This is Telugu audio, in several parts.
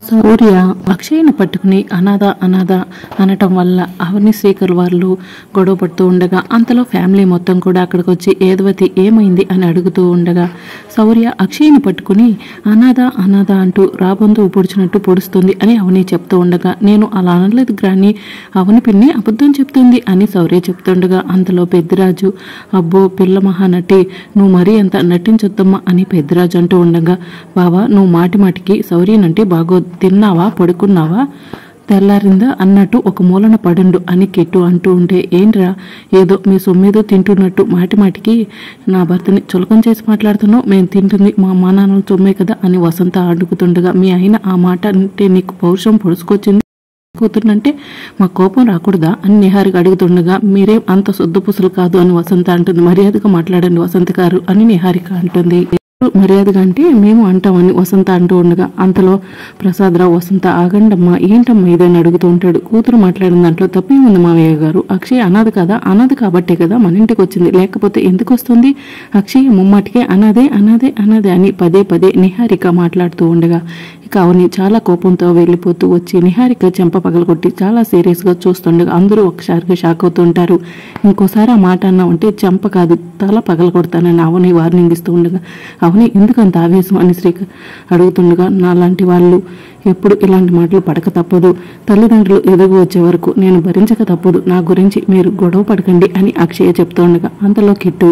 సౌర్య అక్షయ్ని పట్టుకుని అనాథ అనాథ అనటం వల్ల అవని శ్రీకర్ వాళ్ళు గొడవ పడుతూ ఉండగా అంతలో ఫ్యామిలీ మొత్తం కూడా అక్కడికి వచ్చి ఏదవతి ఏమైంది అని అడుగుతూ ఉండగా సౌర్య అక్షయ్ని పట్టుకుని అనాథ అనాథ అంటూ రాబందు పొడిచినట్టు పొడుస్తుంది అని అవని చెప్తూ ఉండగా నేను అలా అనలేదు గ్రాని, అవని పిన్ని అబద్ధం చెప్తుంది అని సౌర్య చెప్తుండగా అంతలో పెద్దిరాజు అబ్బో పిల్ల మహానటి నువ్వు మరీ అంత నటించొద్దమ్మా అని పెద్దిరాజు అంటూ ఉండగా బావా నువ్వు మాటి మాటికి సౌర్యనంటే బాగో, తిన్నావా పడుకున్నావా తెల్లారిందా అన్నట్టు ఒక మూలన పడుండు అని కిట్టు అంటూ ఉంటే ఏంట్రా ఏదో మీ సొమ్మేదో తింటున్నట్టు మాటి మాటికి నా భర్తని చులకం చేసి మాట్లాడుతున్నావు, మేము తింటుంది మా అమ్మా నాన్నల సొమ్మే కదా అని వసంత అడుగుతుండగా మీ ఆయన ఆ మాట అంటే నీకు పౌరుషం పొడుచుకొచ్చింది కూతురునంటే మా కోపం రాకూడదా అని నిహారిక అడుగుతుండగా మీరేం అంత శుద్ధపుసలు కాదు అని వసంత అంటుంది. మర్యాదగా మాట్లాడండి వసంత గారు అని నిహారిక అంటుంది. మర్యాదగా అంటే మేము అంటామని వసంత అంటూ ఉండగా అంతలో ప్రసాదరావు వసంత ఆగండమ్మా ఏంటమ్మా ఇదని అడుగుతూ ఉంటాడు. కూతురు మాట్లాడిన దాంట్లో తప్పేముంది మావయ్య గారు, అక్షయ్ అనాథ కదా, అనాథ కాబట్టే కదా మన ఇంటికి వచ్చింది, లేకపోతే ఎందుకు వస్తుంది, అక్షయ్ ముమ్మాటికే అనాథే అనాథే అనాథే అని పదే పదే నిహారిక మాట్లాడుతూ ఉండగా ఇక అవని చాలా కోపంతో వెళ్ళిపోతూ వచ్చి నిహారిక చెంప పగలగొట్టి చాలా సీరియస్గా చూస్తుండగా అందరూ ఒకసారిగా షాక్ అవుతుంటారు. ఇంకోసారి ఆ మాట అన్నా ఉంటే చెంప కాదు తల పగలగొడతానని అవని వార్నింగ్ ఇస్తూ ఉండగా అవని ఎందుకంత ఆవేశం అని శ్రీకర్ అడుగుతుండగా నాలాంటి వాళ్ళు ఎప్పుడు ఇలాంటి మాటలు పడక తప్పదు, తల్లిదండ్రులు ఎదుగు వచ్చే వరకు నేను భరించక తప్పదు, నా గురించి మీరు గొడవ పడకండి అని అక్షయ చెప్తుండగా అంతలో కిట్టు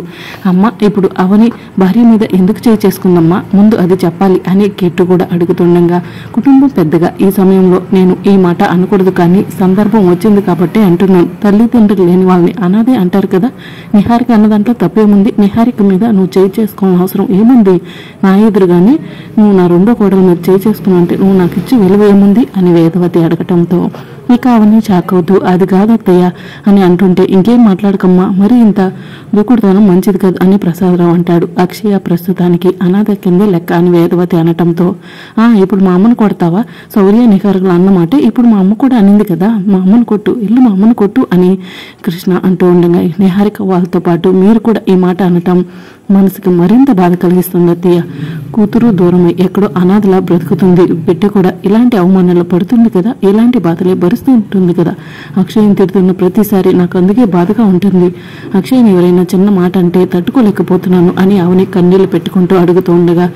అమ్మ ఇప్పుడు అవని భార్య మీద ఎందుకు చేసుకుందమ్మా ముందు అది చెప్పాలి అని కిట్టు కూడా అడుగుతుండగా కుటుంబం పెద్దగా ఈ సమయంలో నేను ఈ మాట అనకూడదు కానీ సందర్భం వచ్చింది కాబట్టి అంటున్నాను, తల్లిదండ్రులు లేని వాళ్ళని అనాథే అంటారు కదా, నిహారిక అన్నదంతా తప్పేముంది, నిహారిక మీద నువ్వు చేసుకోవాల్సిన అవసరం ఏముంది, నా ఎదురుగానే నువ్వు నా రెండో కోడల మీద చేసుకున్నంటే నువ్వు నాకు ఇచ్చి విలువ ఏముంది అని వేదవతి అడగటంతో ఇక అవన్నీ షాక్ అవుతూ అది కాదత్తయ్య అని అంటుంటే ఇంకేం మాట్లాడకమ్మా మరి ఇంత దూకుడుతనం మంచిది కాదు అని ప్రసాదరావు అంటాడు. అక్షయ ప్రస్తుతానికి అనాథ కిందే లెక్క అని వేదవతి అనటంతో ఇప్పుడు మా అమ్మను కొడతావా, శౌర్య నిహారికలు అన్నమాట ఇప్పుడు మా అమ్మ కూడా అనింది కదా, మా అమ్మను కొట్టు ఇల్లు మా అమ్మను కొట్టు అని కృష్ణ అంటూ ఉండగా నిహారిక వాళ్ళతో పాటు మీరు కూడా ఈ మాట అనటం మనసుకి మరింత బాధ కలిగిస్తుంది అత్తయ్య, కూతురు దూరమై ఎక్కడో అనాథలా బ్రతుకుతుంది, బిడ్డ కూడా ఇలాంటి అవమానాలు పడుతుంది కదా, ఇలాంటి బాధలే భరిస్తూ ఉంటుంది కదా, అక్షయ్ని తిడుతున్న ప్రతిసారి నాకు అందుకే బాధగా ఉంటుంది, అక్షయ్ని ఎవరైనా చిన్న మాట అంటే తట్టుకోలేకపోతున్నాను అని అవని కన్నీళ్లు పెట్టుకుంటూ అడుగుతూ ఉండగా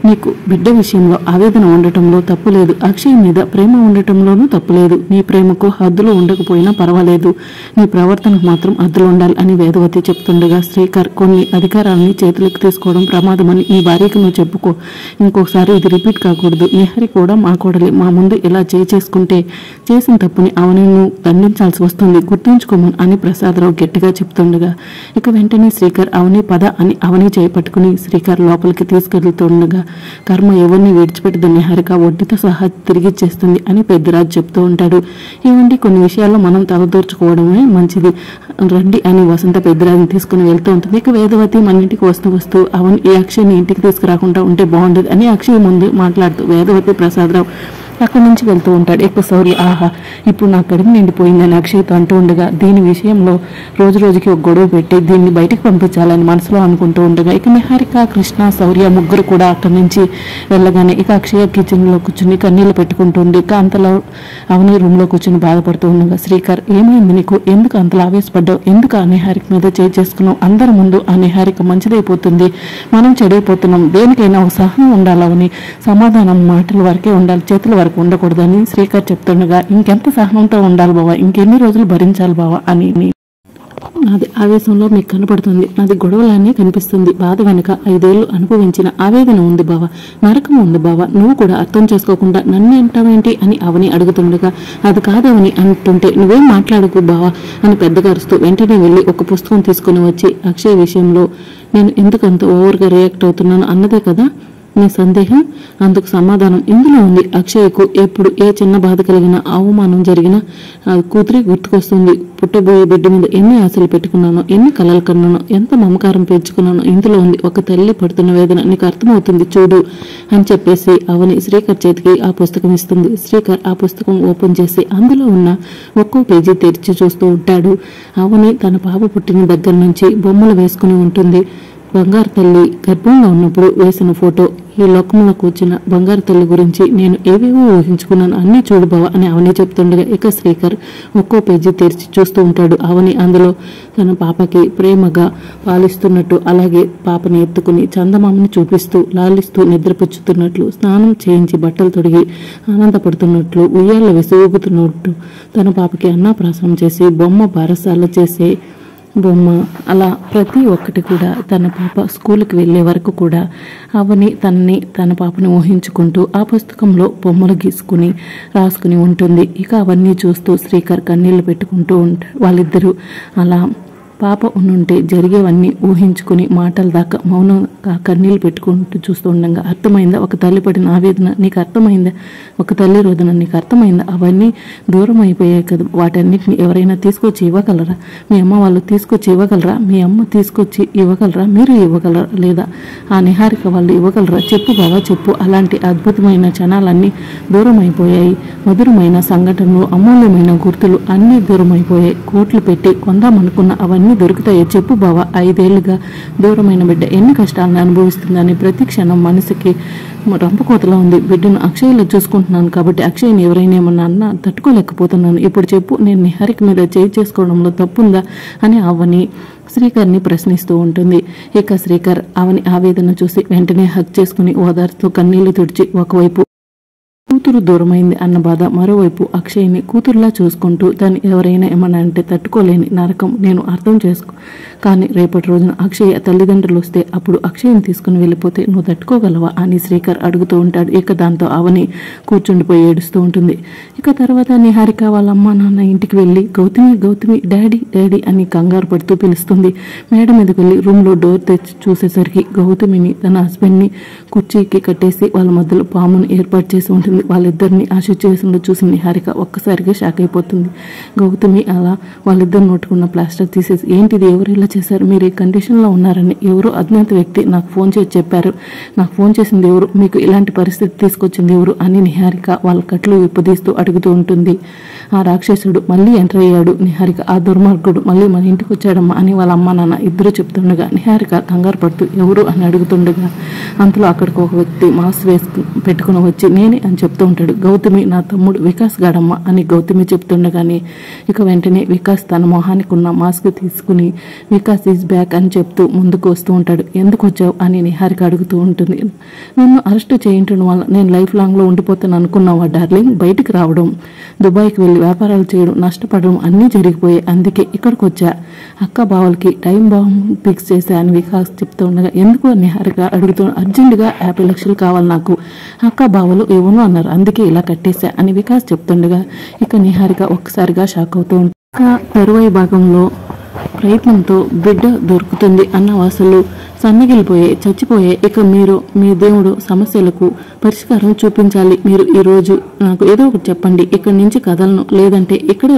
నీకు బిడ్డ విషయంలో ఆవేదన ఉండటంలో తప్పులేదు, అక్షయ్ మీద ప్రేమ ఉండటంలోనూ తప్పులేదు, నీ ప్రేమకు హద్దులు ఉండకపోయినా పర్వాలేదు, నీ ప్రవర్తనకు మాత్రం హద్దులు ఉండాలి అని వేదవతి చెప్తుండగా శ్రీకర్ కొన్ని అధికారాలని చేతులకు తీసుకోవడం ప్రమాదమని నీ భార్యకు నువ్వు చెప్పుకో, ఇంకొకసారి ఇది రిపీట్ కాకూడదు, నిహరి కూడా మా కోడలి మా ముందు ఇలా చేసుకుంటే చేసిన తప్పుని అవని నువ్వు దండించాల్సి వస్తుంది గుర్తుంచుకోమని అని ప్రసాదరావు గట్టిగా చెప్తుండగా ఇక వెంటనే శ్రీకర్ అవని పద అని అవని చేపట్టుకుని శ్రీకర్ లోపలికి తీసుకెళ్తుండగా కర్మ ఎవరిని విడిచిపెట్టదు నిహారిక వడ్డీతో సహా తిరిగిచ్చేస్తుంది అని పెద్దరాజు చెప్తూ ఉంటాడు. ఇవంటి కొన్ని విషయాల్లో మనం తలదూర్చుకోవడమే మంచిది రండి అని వసంత పెద్దరాజుని తీసుకుని వెళ్తూ ఉంటుంది. ఇక వేదవతి మన ఇంటికి వస్తూ అవని ఈ అక్షయ్ని ఇంటికి తీసుకురాకుండా ఉంటే బాగుండదు అని అక్షయ్ ముందు మాట్లాడుతూ వేదవతి ప్రసాదరావు అక్కడి నుంచి వెళ్తూ ఉంటాడు. ఎక్కువ సౌర్య ఇప్పుడు నా కడుపు నిండిపోయిందని అక్షయ్తో అంటూ ఉండగా దీని విషయంలో రోజు రోజుకి ఒక గొడవ పెట్టి దీన్ని బయటకు పంపించాలని మనసులో అనుకుంటూ ఉండగా ఇక నిహారిక కృష్ణ శౌర్య ముగ్గురు కూడా అక్కడి నుంచి వెళ్ళగానే ఇక అక్షయ కిచెన్లో కూర్చుని కన్నీళ్లు పెట్టుకుంటుంది. ఇక అంతలో అవని రూమ్లో కూర్చుని బాధపడుతూ ఉండగా శ్రీకర్ ఏమైంది నీకు, ఎందుకు అంతలా ఆవేశపడ్డావు, ఎందుకు ఆ నిహారిక మీద చేసుకున్నావు, అందరి ముందు ఆ నిహారిక మంచిదైపోతుంది మనం చెడైపోతున్నాం, దేనికైనా ఒక సహనం ఉండాలని సమాధానం మాటల వరకే ఉండాలి చేతుల వరకు ఉండకూడదని శ్రీకర్ చెప్తుండగా ఇంకెంత సహనంతో ఉండాలి బావా, ఇంకెన్ని రోజులు భరించాలి బావా అని నాది ఆవేశంలో మీకు కనపడుతుంది, నాది గొడవలానే కనిపిస్తుంది, బాధ వెనుక 5 ఏళ్లు అనుభవించిన ఆవేదన ఉంది బావా, నరకం ఉంది బావా, నువ్వు కూడా అర్థం చేసుకోకుండా నన్ను అంటావేంటి అని అవని అడుగుతుండగా అది కాదవని అంటుంటే నువ్వేం మాట్లాడకు బావా అని పెద్దగా అరుస్తూ వెంటనే వెళ్ళి ఒక పుస్తకం తీసుకుని వచ్చి అక్షయ్ విషయంలో నేను ఎందుకంత ఓవర్గా రియాక్ట్ అవుతున్నాను అన్నదే కదా నీ సందేహం, అందుకు సమాధానం ఇందులో ఉంది, అక్షయ్కు ఎప్పుడు ఏ చిన్న బాధ కలిగినా అవమానం జరిగినా కూతురే గుర్తుకొస్తుంది, పుట్టబోయే బిడ్డ మీద ఎన్ని ఆశలు పెట్టుకున్నానో ఎన్ని కలలు కన్నానో ఎంత మమకారం పెంచుకున్నానో ఇందులో ఉంది, ఒక తల్లి పడుతున్న వేదన నీకు అర్థమవుతుంది చూడు అని చెప్పేసి అవని శ్రీకర్ చేతికి ఆ పుస్తకం ఇస్తుంది. శ్రీకర్ ఆ పుస్తకం ఓపెన్ చేసి అందులో ఉన్న ఒక్కో పేజీ తెరిచి చూస్తూ ఉంటాడు. అవని తన పాప పుట్టిన దగ్గర నుంచి బొమ్మలు వేసుకుని ఉంటుంది. బంగారు తల్లి గర్భంలో ఉన్నప్పుడు వేసిన ఫోటో, ఈ లోకంలోకి వచ్చిన బంగారు తల్లి గురించి నేను ఏవేవో ఊహించుకున్నాను, అన్నీ చూడు బావ అని అవని చెప్తుండగా ఇక శ్రీకర్ ఒక్కో పేజీ తెరిచి చూస్తూ ఉంటాడు. అవని అందులో తన పాపకి ప్రేమగా పాలిస్తున్నట్టు, అలాగే పాపని ఎత్తుకుని చందమామని చూపిస్తూ లాలిస్తూ నిద్రపుచ్చుతున్నట్లు, స్నానం చేయించి బట్టలు తొడిగి ఆనందపడుతున్నట్లు, ఉయ్యాల వేసి ఊపుతున్నట్టు, తన పాపకి అన్నప్రాసనం చేసి బొమ్మ బారసాల చేసే బొమ్మ, అలా ప్రతి ఒక్కటి కూడా తన పాప స్కూల్కి వెళ్ళే వరకు కూడా అవని తన పాపని ఊహించుకుంటూ ఆ పుస్తకంలో బొమ్మలు గీసుకుని రాసుకుని ఉంటుంది. ఇక అవన్నీ చూస్తూ శ్రీకర్ కన్నీళ్లు పెట్టుకుంటూ ఉంటాడు. వాళ్ళిద్దరూ అలా పాప ఉంటే జరిగేవన్నీ ఊహించుకుని మాటల దాకా మౌనంగా కన్నీళ్ళు పెట్టుకుంటూ చూస్తూ ఉండగా, అర్థమైందా ఒక తల్లి పడిన ఆవేదన నీకు అర్థమైందా, ఒక తల్లి రోదన నీకు అర్థమైందా, అవన్నీ దూరం అయిపోయాయి కదా, వాటన్నిటిని ఎవరైనా తీసుకొచ్చి ఇవ్వగలరా, మీ అమ్మ వాళ్ళు తీసుకొచ్చి ఇవ్వగలరా, మీ అమ్మ తీసుకొచ్చి ఇవ్వగలరా, మీరు ఇవ్వగలరా, లేదా ఆ నిహారిక వాళ్ళు ఇవ్వగలరా, చెప్పు బావా చెప్పు. అలాంటి అద్భుతమైన క్షణాలన్నీ దూరం అయిపోయాయి. మధురమైన సంఘటనలు, అమూల్యమైన గుర్తులు అన్నీ దూరం అయిపోయాయి. కోట్లు పెట్టి కొందామనుకున్న అవన్నీ దొరుకుతాయో చెప్పు బావా. 5 ఏళ్లుగా దూరమైన బిడ్డ ఎన్ని కష్టాలను అనుభవిస్తుందని ప్రతి క్షణం మనసుకి రంపకోతలా ఉంది. బిడ్డను అక్షయ్లో చూసుకుంటున్నాను కాబట్టి అక్షయ్ని ఎవరైనా ఏమన్నా అన్నా తట్టుకోలేకపోతున్నాను. ఇప్పుడు చెప్పు, నేను నిహారిక మీద చేయి చేసుకోవడంలో తప్పుందా అని అవని శ్రీకర్ని ప్రశ్నిస్తూ ఉంటుంది. ఇక శ్రీకర్ అవని ఆవేదన చూసి వెంటనే హక్ చేసుకుని ఓదార్స్తూ కన్నీళ్లు తుడిచి, ఒకవైపు కూతురు దూరమైంది అన్న బాధ, మరోవైపు అక్షయ్ని కూతురులా చూసుకుంటూ తను ఎవరైనా ఏమన్నా అంటే తట్టుకోలేని నరకం నేను అర్థం చేసుకో, కానీ రేపటి రోజున అక్షయ్ తల్లిదండ్రులు వస్తే అప్పుడు అక్షయ్ని తీసుకుని వెళ్ళిపోతే నువ్వు తట్టుకోగలవా అని శ్రీకర్ అడుగుతూ ఉంటాడు. ఇక దాంతో అవని కూర్చుండిపోయి ఏడుస్తూ ఉంటుంది. ఇక తర్వాత నిహారిక వాళ్ళ అమ్మ నాన్న ఇంటికి వెళ్ళి గౌతమి గౌతమి డాడీ డాడీ అని కంగారు పడుతూ పిలుస్తుంది. మేడ మీదకి వెళ్ళి రూమ్లో డోర్ తెచ్చి చూసేసరికి గౌతమిని తన హస్బెండ్ని కుర్చీకి కట్టేసి వాళ్ళ మధ్యలో పామును ఏర్పాటు చేసి ఉంటుంది. వాళ్ళిద్దరిని ఆ సిచ్యువేషన్లో చూసి నిహారిక ఒక్కసారిగా షాక్ అయిపోతుంది. గౌతమి అలా వాళ్ళిద్దరు నోటుకున్న ప్లాస్టర్ తీసేసి, ఏంటిది, ఎవరు ఇలా చేశారు, మీరు ఈ కండిషన్లో ఉన్నారని ఎవరు అజ్ఞాత వ్యక్తి నాకు ఫోన్ చేసి చెప్పారు, నాకు ఫోన్ చేసింది ఎవరు, మీకు ఇలాంటి పరిస్థితి తీసుకొచ్చింది ఎవరు అని నిహారిక వాళ్ళ కట్లు విప్పదీస్తూ అడుగుతూ ఉంటుంది. ఆ రాక్షసుడు మళ్ళీ ఎంటర్ అయ్యాడు, నిహారిక ఆ దుర్మార్గుడు మళ్ళీ మన ఇంటికి వచ్చాడమ్మా అని వాళ్ళ అమ్మ నాన్న ఇద్దరు చెప్తుండగా నిహారిక కంగారు పడుతూ ఎవరు అని అడుగుతుండగా, అంతలో అక్కడికి ఒక వ్యక్తి మాస్క్ పెట్టుకుని వచ్చి నేనే అని చెప్తూ ఉంటాడు. గౌతమి నా తమ్ముడు వికాస్ గాడమ్మ అని గౌతమి చెప్తుండగానే ఇక వెంటనే వికాస్ తన మొహానికి ఉన్న మాస్క్ తీసుకుని వికాస్ ఈజ్ బ్యాక్ అని చెప్తూ ముందుకు వస్తూ ఉంటాడు. ఎందుకు వచ్చావు అని నిహారిక అడుగుతూ ఉంటుంది. నన్ను అరెస్ట్ చేయించడం వల్ల నేను లైఫ్ లాంగ్లో ఉండిపోతాను అనుకున్నావా డార్లింగ్, బయటికి రావడం, దుబాయ్కి వెళ్ళి వ్యాపారాలు చేయడం, నష్టపడడం అన్నీ జరిగిపోయాయి, అందుకే ఇక్కడికి వచ్చా, అక్క బావలకి టైం బాంబ్ ఫిక్స్ చేశా అని వికాస్ చెప్తూ ఉండగా, ఎందుకు నిహారిక అడుగుతూ, అర్జెంటుగా 50 లక్షలు కావాలి నాకు, అక్క బావలు ఏమో అన్నారు, అందుకే ఇలా కట్టేశా అని వికాస్ చెప్తుండగా ఇక నిహారిక ఒక్కసారిగా షాక్ అవుతూ ఉంటుంది. తరువాయి భాగంలో ప్రయత్నంతో బిడ్డ దొరుకుతుంది అన్న వాసలు సన్నగిలిపోయే చచ్చిపోయే. ఇక మీరు మీ దేవుడు సమస్యలకు పరిష్కారం చూపించాలి, మీరు ఈరోజు నాకు ఏదో ఒకటి చెప్పండి, ఇక్కడి నుంచి కదలను, లేదంటే ఇక్కడే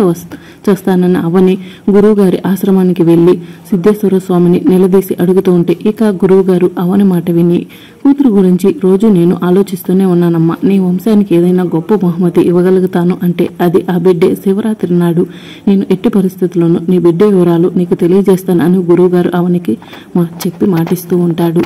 చేస్తానన్న అవని గురువుగారి ఆశ్రమానికి వెళ్ళి సిద్ధేశ్వర స్వామిని నిలదీసి అడుగుతూ ఉంటే ఇక గురువుగారు అవని మాట విని, కూతురు గురించి రోజు నేను ఆలోచిస్తూనే ఉన్నానమ్మా, నీ వంశానికి ఏదైనా గొప్ప బహుమతి ఇవ్వగలుగుతాను అంటే అది ఆ బిడ్డే. శివరాత్రి నాడు నేను ఎట్టి పరిస్థితుల్లోనూ నీ బిడ్డ వివరాలు నీకు తెలియజేస్తాను అని గురువుగారు అవనికి చెప్పి మాటిస్తూ ఉంటాడు.